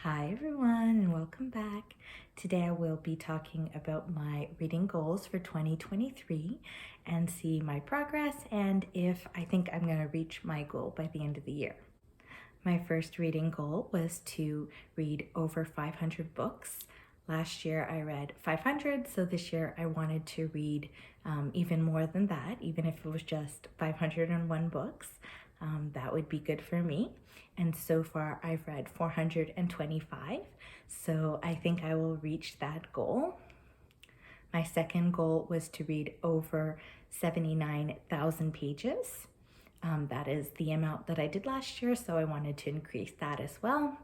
Hi everyone and welcome back. Today I will be talking about my reading goals for 2023 and see my progress and if I think I'm going to reach my goal by the end of the year. My first reading goal was to read over 500 books. Last year I read 500, so this year I wanted to read even more than that, even if it was just 501 books. That would be good for me. And so far I've read 425, so I think I will reach that goal. My second goal was to read over 79,000 pages. That is the amount that I did last year, so I wanted to increase that as well.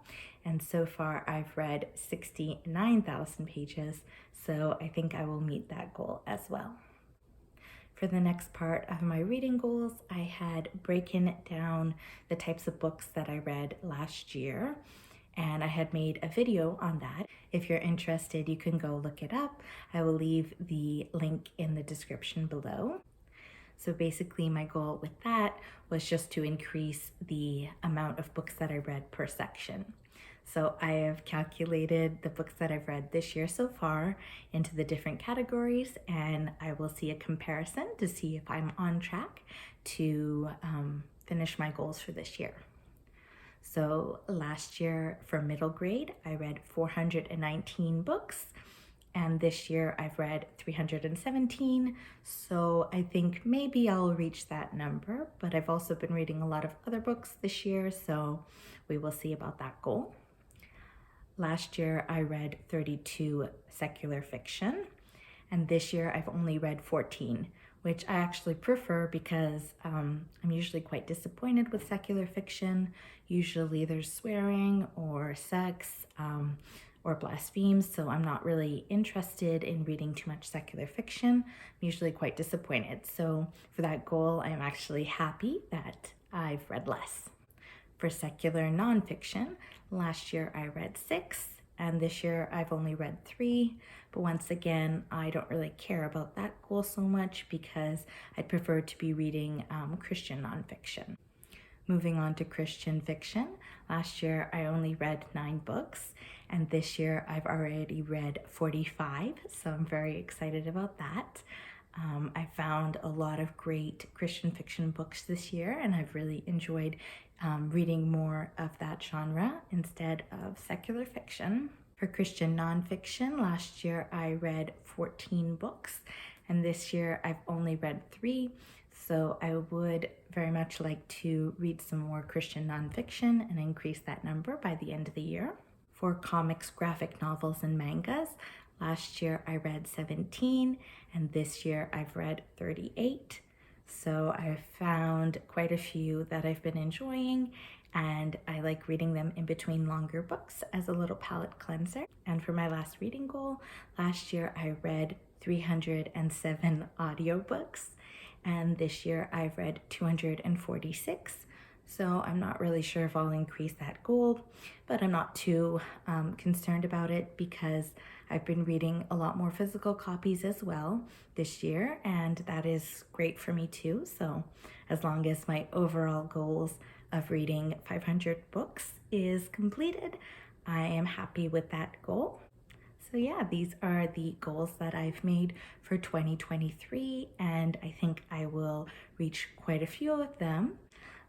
And so far I've read 69,000 pages, so I think I will meet that goal as well. For the next part of my reading goals, I had broken down the types of books that I read last year, and I had made a video on that. If you're interested, you can go look it up. I will leave the link in the description below. So basically my goal with that was just to increase the amount of books that I read per section. So I have calculated the books that I've read this year so far into the different categories, and I will see a comparison to see if I'm on track to finish my goals for this year. So last year for middle grade, I read 419 books. And this year I've read 317, so I think maybe I'll reach that number, but I've also been reading a lot of other books this year, so we will see about that goal. Last year I read 32 secular fiction, and this year I've only read 14, which I actually prefer because I'm usually quite disappointed with secular fiction. Usually there's swearing or sex, or blasphemes, so I'm not really interested in reading too much secular fiction. I'm usually quite disappointed. So for that goal, I'm actually happy that I've read less. For secular nonfiction, last year I read 6, and this year I've only read 3. But once again, I don't really care about that goal so much because I'd prefer to be reading Christian nonfiction. Moving on to Christian fiction, last year I only read 9 books, and this year I've already read 45, so I'm very excited about that. I found a lot of great Christian fiction books this year, and I've really enjoyed reading more of that genre instead of secular fiction. For Christian nonfiction, last year I read 14 books, and this year I've only read 3. So I would very much like to read some more Christian nonfiction and increase that number by the end of the year. For comics, graphic novels, and mangas, last year I read 17, and this year I've read 38. So I've found quite a few that I've been enjoying, and I like reading them in between longer books as a little palate cleanser. And for my last reading goal, last year I read 307 audiobooks, and this year I've read 246. So I'm not really sure if I'll increase that goal, but I'm not too concerned about it because I've been reading a lot more physical copies as well this year, and that is great for me too. So as long as my overall goals of reading 500 books is completed, I am happy with that goal. So yeah, these are the goals that I've made for 2023, and I think I will reach quite a few of them.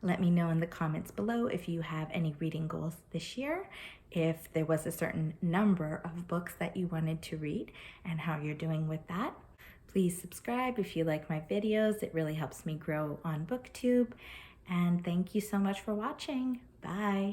Let me know in the comments below if you have any reading goals this year, if there was a certain number of books that you wanted to read, and how you're doing with that. Please subscribe if you like my videos. It really helps me grow on BookTube. And thank you so much for watching. Bye.